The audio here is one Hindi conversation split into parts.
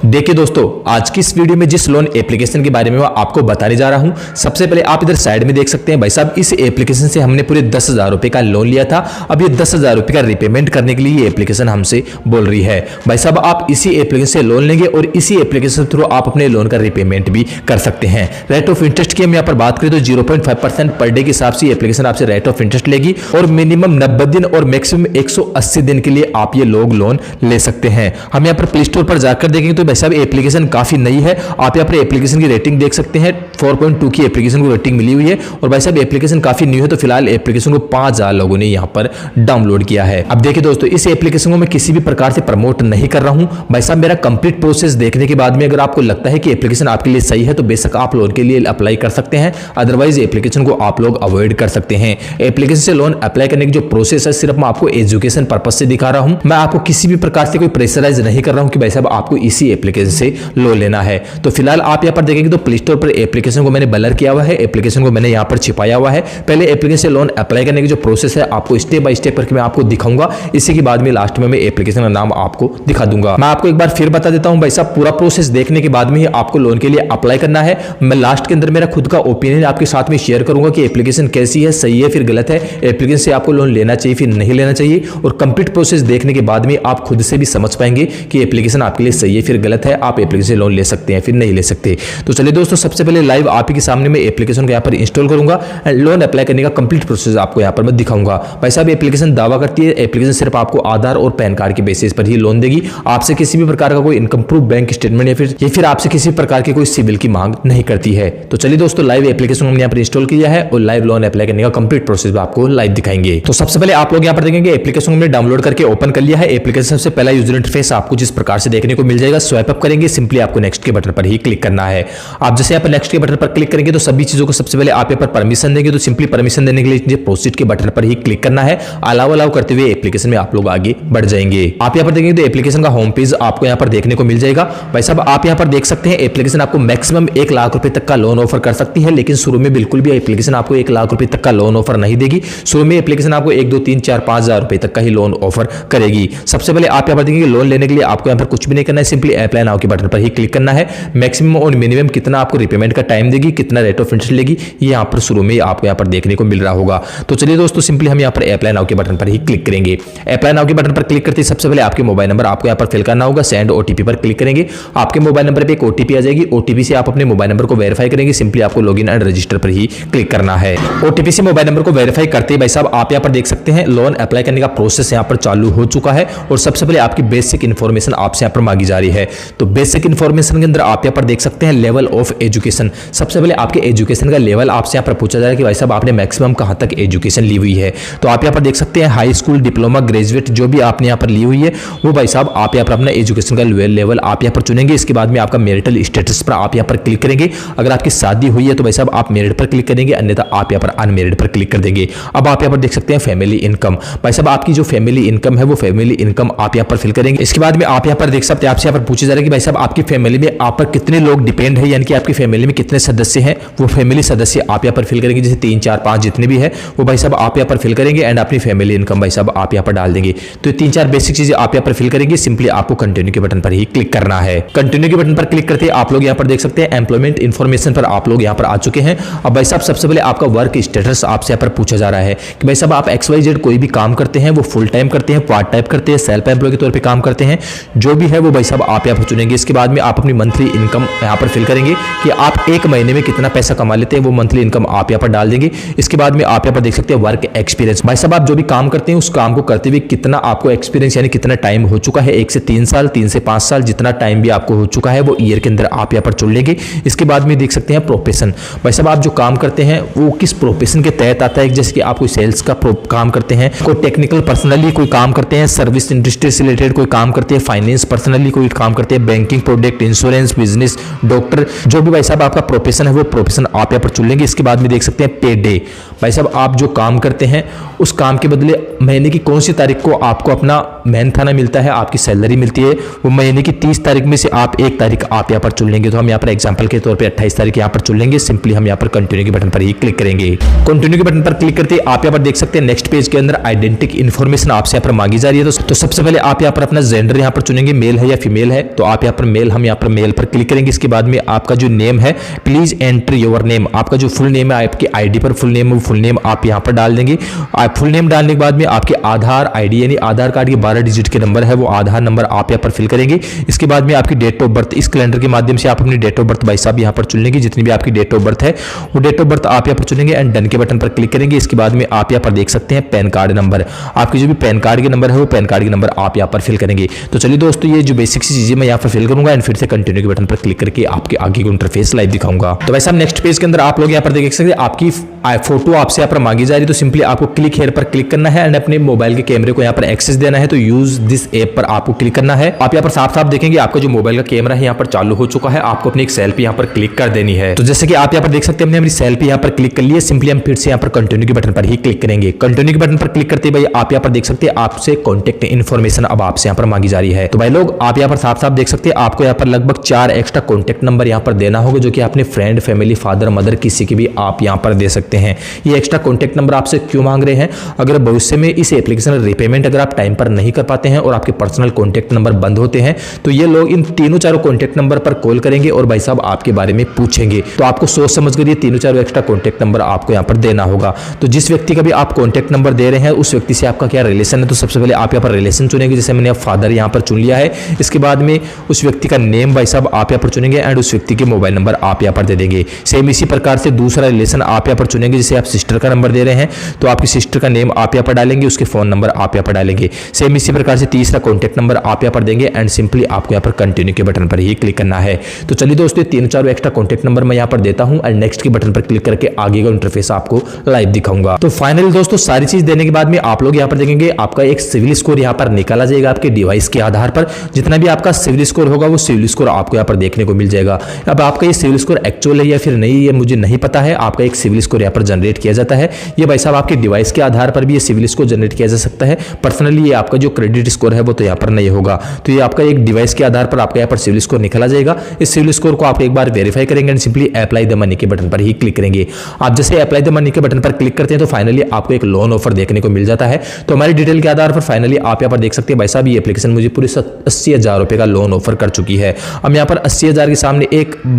देखिए दोस्तों, आज की इस वीडियो में जिस लोन एप्लीकेशन के बारे में मैं आपको बताने जा रहा हूं, सबसे पहले आप इधर साइड में देख सकते हैं। भाई साहब, इस एप्लीकेशन से हमने पूरे 10,000 रुपए का लोन लिया था। अब ये 10,000 रुपए का रिपेमेंट करने के लिए ये एप्लीकेशन हमसे बोल रही है। भाई साहब, आप इसी एप्लीकेशन से लोन लेंगे और इसी एप्लीकेशन थ्रू आप अपने लोन का रिपेमेंट भी कर सकते हैं। रेट ऑफ इंटरेस्ट की हम यहाँ पर बात करें तो 0.5% पर डे के हिसाब से एप्लीकेशन आपसे रेट ऑफ इंटरेस्ट लेगी और मिनिमम 90 दिन और मैक्सिमम 180 दिन के लिए आप ये लोन ले सकते हैं। हम यहाँ पर प्ले स्टोर पर जाकर देखेंगे तो भाई साहब एप्लीकेशन काफी नई है। आप यहाँ पर एप्लीकेशन की रेटिंग देख सकते हैं, 4.2 की एप्लीकेशन को रेटिंग मिली हुई है। और भाई साहब एप्लीकेशन काफी न्यू है, तो फिलहाल एप्लीकेशन को 5,000 लोगों ने यहाँ पर डाउनलोड किया है। अब देखिए दोस्तों, इस एप्लीकेशन को मैं किसी भी प्रकार से प्रमोट नहीं कर रहा हूं। भाई साहब, मेरा कंप्लीट प्रोसेस देखने के बाद में अगर आपको लगता है कि एप्लीकेशन आपके लिए सही है तो बेशक आप लोन के लिए अप्लाई कर सकते हैं, अदरवाइज एप्लीकेशन को आप लोग अवॉइड कर सकते हैं। एप्लीकेशन से लोन अप्लाई करने की जो प्रोसेस है सिर्फ मैं आपको एजुकेशन पर्पज से दिखा रहा हूं। मैं आपको किसी भी प्रकार से कोई प्रेशराइज नहीं कर रहा हूं कि भाई साहब आपको इसी एप्लीकेशन से लोन लेना है। तो फिलहाल आप यहाँ पर देखेंगे तो प्ले स्टोर पर एप्लीकेशन को मैंने ब्लर किया हुआ है, एप्लीकेशन को मैंने यहाँ पर छिपाया हुआ है। पहले एप्लीकेशन से लोन अप्लाई करने की जो प्रोसेस है आपको स्टेप बाय स्टेप करके मैं आपको दिखाऊंगा। इसी के बाद में लास्ट में मैं एप्लीकेशन का नाम आपको दिखा दूंगा। मैं आपको एक बार फिर बता देता हूं भाई साहब, पूरा प्रोसेस देखने के बाद में ही आपको लोन के लिए अप्लाई करना है। मैं लास्ट के अंदर मेरा खुद का ओपिनियन आपके साथ में शेयर करूंगा कि एप्लीकेशन कैसी है, सही है फिर गलत है, एप्लीकेशन से आपको लोन लेना चाहिए फिर नहीं लेना चाहिए। और कंप्लीट प्रोसेस देखने के बाद में आप खुद से भी समझ पाएंगे कि एप्लीकेशन आपके लिए सही है फिर गलत है, आप एप्लीकेशन से लोन ले सकते हैं फिर नहीं ले सकते। तो चलिए दोस्तों, सबसे पहले लाइव आप ही के सामने मैं एप्लीकेशन को यहाँ पर इंस्टॉल करूंगा एंड लोन अप्लाई करने का कंप्लीट प्रोसेस आपको यहाँ पर मैं दिखाऊंगा। भाई साहब, एप्लीकेशन दावा करती है एप्लीकेशन सिर्फ आपको आधार और पैन कार्ड के बेसिस पर ही लोन देगी। आपसे किसी भी प्रकार का कोई इनकम प्रूफ, बैंक स्टेटमेंट या फिर आपसे किसी प्रकार की कोई सिबिल की मांग नहीं करती है। तो चलिए दोस्तों, लाइव एप्लीकेशन हमने यहाँ पर इंस्टॉल किया है और लाइव लोन अप्लाई करने का कंप्लीट प्रोसेस आपको लाइव दिखाएंगे। तो सबसे पहले आप लोग यहाँ पर देखेंगे एप्लीकेशन हमने डाउनलोड करके ओपन कर लिया है। एप्लीकेशन से पहला यूजर इंटरफेस आपको जिस प्रकार से देखने को मिल जाएगा, स्वाइप अप करेंगे, सिंपली आपको नेक्स्ट के बटन पर ही क्लिक करना है। आप जैसे यहाँ पर नेक्स्ट के बटन पर क्लिक करेंगे तो सभी चीजों को सबसे पहले आप यहाँ पर परमिशन देंगे, तो सिंपली परमिशन देने के लिए प्रोसीड के बटन पर ही क्लिक करना है। अलाउ करते हुए एप्लीकेशन में आप लोग आगे बढ़ जाएंगे। आप यहाँ पर देखेंगे तो एप्लीकेशन का होम पेज आपको यहाँ पर देखने को मिल जाएगा। भाई साहब, आप यहाँ पर देख सकते हैं एप्लीकेशन आपको मैक्सिमम 1 लाख रुपए तक का लोन ऑफर कर सकती है, लेकिन शुरू में बिल्कुल भी एप्लीकेशन आपको 1 लाख रुपए तक का लोन ऑफर नहीं देगी। शुरू में एप्लीकेशन आपको 1, 2, 3, 4, 5,000 रुपए तक का ही लोन ऑफर करेगी। सबसे पहले आप यहाँ पर देखेंगे लोन लेने के लिए आपको यहाँ पर कुछ भी नहीं करना है, सिंपली अप्लाई नाउ के बटन पर ही क्लिक करना है। मैक्सिमम और मिनिमम कितना आपको रिपेमेंट का टाइम देगी, कितना रेट ऑफ इंटरेस्ट लेगी, ये यहाँ पर शुरू में आपको यहाँ पर देखने को मिल रहा होगा। तो चलिए दोस्तों, सिंपली हम यहाँ पर अप्लाई नाउ के बटन पर ही क्लिक करेंगे। अप्लाई नाउ के बटन पर क्लिक करते ही सबसे पहले आपके मोबाइल नंबर आपको यहाँ पर फिल करना होगा। सेंड ओटीपी पर क्लिक करेंगे, आपके मोबाइल नंबर पे एक ओटीपी आ जाएगी। ओटीपी से आप अपने मोबाइल नंबर को वेरीफाई करेंगे, सिंपली आपको लॉगिन एंड रजिस्टर पर ही क्लिक करना है। ओटीपी से मोबाइल नंबर को वेरीफाई करते ही भाई साहब आप यहाँ पर देख सकते हैं लोन अप्लाई करने का प्रोसेस यहाँ पर चालू हो चुका है। और सबसे पहले आपकी बेसिक इन्फॉर्मेशन आपसे यहाँ पर मांगी जा रही है। तो बेसिक इन्फॉर्मेशन के अंदर आप यहाँ पर देख सकते हैं लेवल ऑफ एजुकेशन। सबसे पहले आपके एजुकेशन का लेवल आपसे यहाँ पर पूछा जा रहा है कि भाई साहब आपने मैक्सिमम कहां तक एजुकेशन ली हुई है। तो आप यहाँ पर देख सकते हैं हाई स्कूल, डिप्लोमा, ग्रेजुएट जो भी आपने यहाँ पर ली हुई है वो भाई साहब आप यहाँ पर अपना एजुकेशन का लेवल आप यहाँ पर चुनेंगे। इसके बाद में आपका मैरिटल स्टेटस पर आप यहाँ पर क्लिक करेंगे। अगर आपकी शादी हुई है तो भाई साहब आप मैरिड पर क्लिक करेंगे, अन्यथा आप यहाँ पर अनमैरिड पर क्लिक कर देंगे। अब आप यहाँ पर देख सकते हैं फैमिली इनकम। भाई साहब आपकी जो फैमिली इनकम है वो फैमिली इनकम आप यहाँ पर फिल करेंगे। इसके बाद में आप यहाँ पर देख सकते हैं आपसे यहाँ पर पूछा जा रहा है कि भाई साहब आपकी फैमिली में आप पर कितने लोग डिपेंड है, यानी कि आपकी फैमिली में कितने सदस्य हैं, वो फैमिली सदस्य आप यहाँ पर फिल करेंगे। जैसे 3, 4, 5 जितने भी है वो भाई साहब आप यहाँ पर फिल करेंगे एंड अपनी फैमिली इनकम भाई साहब आप यहाँ पर डाल देंगे। तो 3, 4 बेसिक चीजें आप यहाँ पर फिल करेंगे, सिंपली आपको कंटिन्यू के बटन पर ही क्लिक करना है। कंटिन्यू के बटन पर क्लिक करते आप लोग यहाँ पर देख सकते हैं एम्प्लॉयमेंट इन्फॉर्मेशन पर आप लोग यहाँ पर आ चुके हैं। अब भाई साहब सबसे पहले आपका वर्क स्टेटस आपसे यहाँ पर पूछा जा रहा है कि भाई साहब आप XYZ कोई भी काम करते हैं, वो फुल टाइम करते हैं, पार्ट टाइम करते हैं, सेल्फ एम्प्लॉय के तौर पर काम करते हैं, जो भी है वो भाई साहब आप यहाँ पर चुनेंगे। इसके बाद में आप अपनी मंथली इनकम यहाँ पर फिल करेंगे कि आप एक महीने में कितना पैसा कमा लेते हैं, वो मंथली इनकम आप यहाँ पर डाल देंगे। इसके बाद में आप यहाँ पर देख सकते हैं वर्क एक्सपीरियंस। भाई साहब आप जो भी काम करते हैं उस काम को करते हुए कितना आपको एक्सपीरियंस यानी कितना टाइम हो चुका है, 1 से 3 साल, 3 से 5 साल, जितना टाइम भी आपको हो चुका है वो ईयर के अंदर आप यहाँ पर चुन लेंगे। इसके बाद में देख सकते हैं प्रोफेशन। भाई साहब आप जो काम करते हैं वो किस प्रोफेशन के तहत आता है, जैसे कि आप कोई सेल्स का काम करते हैं, कोई टेक्निकल पर्सनली कोई काम करते हैं, सर्विस इंडस्ट्री से रिलेटेड कोई काम करते हैं, फाइनेंस पर्सनली कोई काम करते हैं, banking, product, insurance, business, doctor, जो भी भाई साहब आपका प्रोफेशन है वो प्रोफेशन आप यहाँ पर चुन लेंगे। इसके बाद में देख सकते हैं पे डे। भाई साहब आप जो काम करते हैं उस काम के बदले महीने की कौन सी तारीख को आपको अपना मेहनत खाना मिलता है, आपकी सैलरी मिलती है, वो महीने की 30 तारीख में से आप 1 तारीख आप यहाँ पर चुन लेंगे। तो हम यहाँ पर एग्जांपल के तौर पे 28 तारीख यहाँ पर चुन लेंगे। सिंपली हम यहाँ पर कंटिन्यू के बटन पर ही क्लिक करेंगे। कंटिन्यू के बटन पर क्लिक करते आप यहाँ पर देख सकते हैं नेक्स्ट पेज के अंदर आइडेंटिटी इन्फॉर्मेशन आपसे यहाँ पर मांगी जा रही है। तो सबसे पहले आप यहाँ पर अपना जेंडर यहाँ पर चुनेंगे, मेल है या फीमेल है, तो आप यहाँ पर मेल, हम यहाँ पर मेल पर क्लिक करेंगे। इसके बाद में आपका जो नेम है, प्लीज एंटर योर नेम, आपका जो फुल नेम है, आपकी आईडी पर फुल नेम है, वो फुल नेम आप यहाँ पर डाल देंगे। आप फुल नेम डालने के बाद में आपके आधार आईडी यानी आधार कार्ड के 12 डिजिट के नंबर है, वो आधार नंबर आप यहाँ पर फिल करेंगे। इसके बाद में आपकी डेट ऑफ बर्थ, इस कैलेंडर के माध्यम से आप अपनी डेट ऑफ बर्थ भाई साहब यहाँ पर चुन लेंगे। जितनी भी आपकी डेट ऑफ बर्थ है वो डेट ऑफ बर्थ आप यहाँ पर चुनेंगे एंड डन के बटन पर क्लिक करेंगे। इसके बाद में आप यहाँ पर देख सकते हैं पैन कार्ड नंबर, आपकी जो भी पैन कार्ड के नंबर है वो पैन कार्ड के नंबर आप यहाँ पर फिल करेंगे। तो चलिए दोस्तों, ये जो बेसिक सी चीजें मैं यहाँ पर फिल करूंगा एंड फिर से कंटिन्यू के बटन पर क्लिक करके आपके आगे का इंटरफेस लाइव दिखाऊंगा। तो वैसे नेक्स्ट पेज के अंदर आप लोग यहाँ पर देख सकते हैं आपकी फोटो आपसे यहाँ पर मांगी जा रही है, तो सिंपली आपको क्लिक हेयर पर क्लिक करना है एंड अपने मोबाइल के कैमरे को यहाँ पर एक्सेस देना है। तो यूज दिस ऐप पर आपको क्लिक करना है। आप यहाँ पर साफ साफ देखेंगे आपका जो मोबाइल का कैमरा है यहाँ पर चालू हो चुका है। आपको अपनी एक सेल्फी यहाँ पर क्लिक कर देनी है। तो जैसे कि आप यहाँ पर देख सकते हैं, हमने अपनी सेल्फी यहाँ पर क्लिक कर ली है। सिंपली हम फिर से यहाँ पर कंटिन्यू के बटन पर ही क्लिक करेंगे। कंटिन्यू के बटन पर क्लिक करते भाई आप यहाँ पर देख सकते हैं आपसे कॉन्टेक्ट इन्फॉर्मेशन अब आपसे यहाँ पर मांगी जा रही है। तो भाई लोग आप यहाँ पर साफ साफ देख सकते हैं आपको यहाँ पर लगभग 4 एक्स्ट्रा कॉन्टेक्ट नंबर यहाँ पर देना होगा, जो कि अपने फ्रेंड, फैमिली, फादर, मदर किसी की भी आप यहाँ पर दे सकते हैं। ये एक्स्ट्रा कॉन्टेक्ट नंबर आपसे क्यों मांग रहे हैं? अगर भविष्य में इस एप्लीकेशन रिपेमेंट अगर आप टाइम पर नहीं कर पाते हैं और आपके पर्सनल कॉन्टेक्ट नंबर बंद होते हैं, तो ये लोग इन तीनों चारों कॉन्टेक्ट नंबर पर कॉल करेंगे और भाई साहब आपके बारे में पूछेंगे। तो आपको सोच समझ कर ये तीनों चारों एक्स्ट्रा कॉन्टेक्ट नंबर आपको यहाँ पर देना होगा। तो जिस व्यक्ति का भी आप कॉन्टेक्ट नंबर दे रहे हैं उस व्यक्ति से आपका क्या रिलेशन है, तो सबसे पहले आप यहाँ पर रिलेशन चुनेंगे। जैसे मैंने फादर यहाँ पर चुन लिया है। इसके बाद में उस व्यक्ति का नेम भाई साहब आप यहाँ पर चुनेंगे एंड उस व्यक्ति के मोबाइल नंबर आप यहाँ पर दे देंगे। सेम इसी प्रकार से दूसरा रिलेशन आप यहाँ पर चुनेंगे। जैसे आप सिस्टर का नंबर दे रहे हैं तो आपकी सिस्टर का नेम आप यहाँ पर डालेंगे, उसके फोन नंबर आप यहाँ पर डालेंगे। सेम इसी प्रकार से तीसरा कॉन्टेक्ट नंबर आप यहाँ पर देंगे एंड सिंपली आपको यहाँ पर कंटिन्यू के बटन पर ही क्लिक करना है। तो चलिए दोस्तों, तीन चार एक्स्ट्रा कॉन्टेक्ट नंबर मैं यहाँ पर देता हूँ एंड नेक्स्ट के बटन पर क्लिक करके आगे का इंटरफेस आपको लाइव दिखाऊंगा। तो फाइनली दोस्तों, सारी चीज देने के बाद में आप लोग यहाँ पर देखेंगे आपका एक सिविल स्कोर यहाँ पर निकाला जाएगा आपके डिवाइस के आधार पर। जितना भी आपका सिविल स्कोर होगा वो सिविल स्कोर आपको यहाँ पर देखने को मिल जाएगा। अब आपका ये सिविल स्कोर एक्चुअल है या फिर नहीं, ये मुझे नहीं पता है। आपका एक सिविल स्कोर यहाँ पर जनरेट किया जाता है। ये भाई साहब आपके डिवाइस के आधार पर भी ये सिविल स्कोर जनरेट किया जा सकता है। पर्सनली ये आपका जो क्रेडिट स्कोर है वो तो यहाँ पर नहीं होगा। तो ये आपका एक डिवाइस के आधार पर आपका यहाँ पर सिविल स्कोर निकाला जाएगा। इस सिविल स्कोर को आप एक बार वेरीफाई करेंगे and simply apply the money के बटन पर ही क्लिक करेंगे। आप जैसे अप्लाई द मनी के बटन पर क्लिक करते हैं तो फाइनली आपको एक लोन ऑफर देखने को मिल जाता है। तो हमारी डिटेल के आधार पर फाइनली आप यहाँ पर देख सकते हैं भाई साहब ये एप्लीकेशन मुझे पूरे 80,000 रुपए का लोन ऑफर कर चुकी है। अब यहाँ पर 80,000 के सामने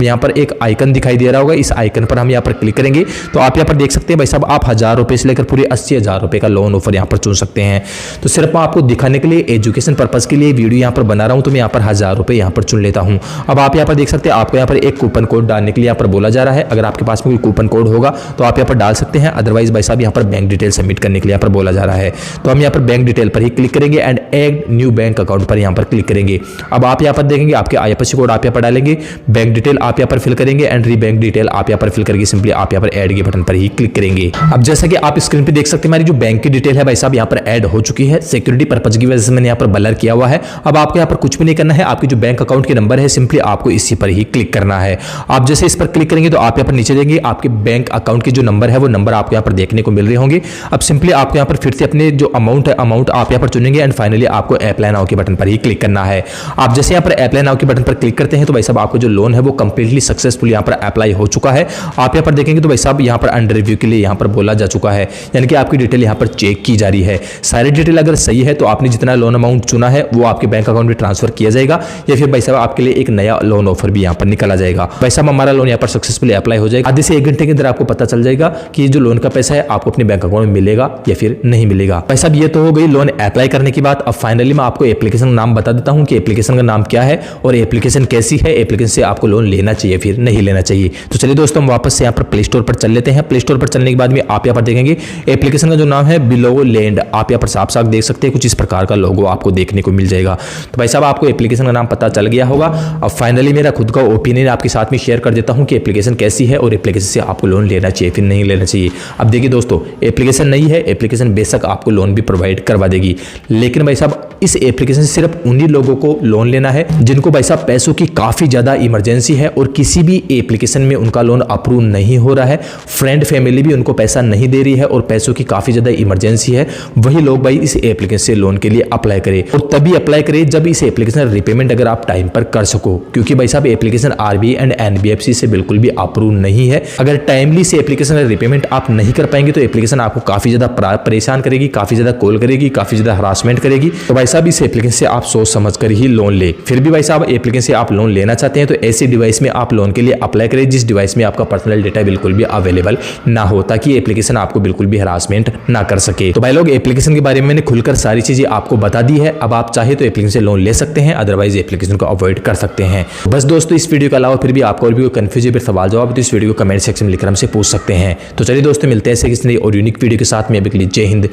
यहाँ पर एक आइकन दिखाई दे रहा होगा। इस आइकन पर हम यहाँ पर क्लिक करेंगे तो आप यहाँ पर देख सकते हैं भाई साहब आप 1,000 रुपए से लेकर पूरे 80,000 रुपए का लोन ऑफर यहाँ पर चुन सकते हैं। तो सिर्फ मैं आपको दिखाने के लिए, एजुकेशन पर्पज के लिए वीडियो यहाँ पर बना रहा हूँ, तो मैं यहाँ पर 1,000 रुपए यहाँ पर चुन लेता हूँ। अब आप यहाँ पर देख सकते हैं आपको यहाँ पर एक कूपन कोड डालने के लिए यहाँ पर बोला जा रहा है। अगर आपके पास में कोई कूपन कोड होगा तो आप यहाँ पर डाल सकते हैं, अदरवाइज भाई साहब यहाँ पर बैंक डिटेल सबमिट करने के लिए यहाँ पर बोला जा रहा है। तो हम यहाँ पर बैंक डिटेल पर ही क्लिक करेंगे and add new bank account पर यहाँ पर क्लिक करेंगे। अब आप यहाँ पर देखेंगे आपके IFSC कोड आप यहाँ पर डालेंगे, बैंक डिटेल आप यहाँ पर फिल करेंगे एंड री बैंक डिटेल आप यहाँ पर फिल करके सिंपली आप यहाँ पर ऐड के बटन पर ही क्लिक करेंगे। अब जैसा कि आप स्क्रीन पे देख सकते हैं हमारी जो बैंक की डिटेल है भाई साहब यहाँ पर ऐड हो चुकी है। सिक्योरिटी पर्पज की वजह से मैंने यहाँ पर ब्लर किया हुआ है। अब आपको यहाँ पर कुछ भी नहीं करना है। आपकी जो बैंक अकाउंट के नंबर है सिंपली आपको इसी पर ही क्लिक करना है। आप जैसे इस पर क्लिक करेंगे तो आप यहाँ पर नीचे देंगे आपके बैंक अकाउंट के जो नंबर है वो नंबर आपको यहाँ पर देखने को मिल रहे होंगे। अब सिंपली आपको यहाँ पर फिर से अपने जो अमाउंट है अमाउंट आप यहाँ पर चुनेंगे एंड फाइनली आपको अप्लाई नाउ के बटन पर ही क्लिक करना है। आप जैसे यहाँ पर अप्लाई नाउ के बटन पर क्लिक करते हैं तो भाई साहब आपको जो लोन है वो कंप्लीटली सक्सेसफुल यहाँ पर अप्लाई हो चुका है। आप यहाँ पर देखेंगे तो भाई साहब यहाँ पर अंडर रिव्यू के लिए यहाँ पर बोला जा चुका है, यानी कि आपकी डिटेल यहाँ पर चेक की जा रही है। सारी डिटेल अगर सही है तो आपने जितना लोन अमाउंट चुना है वो आपके बैंक अकाउंट में ट्रांसफर किया जाएगा या फिर भाई साहब आपके लिए एक नया लोन ऑफर भी यहाँ पर निकाला जाएगा। भाई साहब हमारा लोन यहाँ पर सक्सेसफुली अप्लाई हो जाएगा। आधे से 1 घंटे के अंदर आपको पता चल जाएगा कि जो लोन का पैसा है आपको अपने बैंक अकाउंट में मिलेगा या फिर नहीं मिलेगा। भाई साहब ये तो हो गई लोन अप्लाई करने की बात। अब फाइनली मैं आपको एप्लीकेशन का नाम बता देता हूँ कि एप्लीकेशन का नाम क्या है और एप्लीकेशन कैसी है, एप्लीकेशन से आपको लोन लेना चाहिए फिर नहीं लेना चाहिए। तो चलिए दोस्तों हम वापस से यहाँ पर प्ले स्टोर पर चल लेते हैं। प्ले स्टोर पर चलने के बाद में आप यहाँ पर देखेंगे एप्लीकेशन का जो नाम है बिलो लैंड, आप यहाँ पर साफ साफ देख सकते हैं कुछ इस प्रकार का लोगो आपको देखने को मिल जाएगा। तो भाई साहब आपको एप्लीकेशन का नाम पता चल गया होगा। अब फाइनली मेरा खुद का ओपिनियन आपके साथ में शेयर कर देता हूँ कि एप्लीकेशन कैसी है और एप्लीकेशन से आपको लोन लेना चाहिए फिर नहीं लेना चाहिए। अब देखिए दोस्तों, एप्लीकेशन नहीं है, एप्लीकेशन बेशक आपको लोन भी प्रोवाइड करवा देगी, लेकिन भाई साहब इस एप्लीकेशन से सिर्फ उन्हीं लोगों को लोन लेना है जिनको भाई साहब पैसों की काफी ज्यादा इमरजेंसी है और किसी भी एप्लीकेशन में उनका लोन अप्रूव नहीं हो रहा है, फ्रेंड फैमिली भी उनको पैसा नहीं दे रही है और पैसों की काफी ज्यादा इमरजेंसी है, वही लोग भाई इस एप्लीकेशन से लोन के लिए अप्लाई करें। और तभी अप्लाई करें जब इस एप्लीकेशन रिपेमेंट अगर आप टाइम पर कर सको, क्योंकि भाई साहब एप्लीकेशन RBI एंड NBFC से बिल्कुल भी अप्रूव नहीं है। अगर टाइमली से एप्लीकेशन रिपेमेंट आप नहीं कर पाएंगे तो एप्लीकेशन आपको काफी ज्यादा परेशान करेगी, काफी ज्यादा कॉल करेगी, काफी ज्यादा हरासमेंट करेगी। तो भाई साहब इस एप्लीकेशन से आप सोच समझ कर ही लोन ले। फिर भी भाई साहब एप्लीकेशन से आप लोन लेना चाहते हैं तो ऐसे डिवाइस में आप लोन के लिए अप्लाई करें जिस डिवाइस में आपका पर्सनल डेटा बिल्कुल भी अवेलेबल ना हो, ताकि एप्लीकेशन आपको बिल्कुल भी हरासमेंट ना कर सके। तो भाई लोग एप्लीकेशन के बारे में मैंने खुलकर सारी चीजें आपको बता दी है। अब आप चाहे तो एप्लीकेशन से लोन ले सकते हैं, अदरवाइज एप्लीकेशन को अवॉइड कर सकते हैं। बस दोस्तों इस वीडियो के अलावा फिर भी आपको और भी कोई कंफ्यूजन फिर सवाल जवाब तो इस वीडियो को कमेंट सेक्शन में लिखकर हमसे पूछ सकते हैं। तो चलिए दोस्तों मिलते हैं ऐसे किसी नई और यूनिक वीडियो के साथ में। अभी के लिए जय हिंद।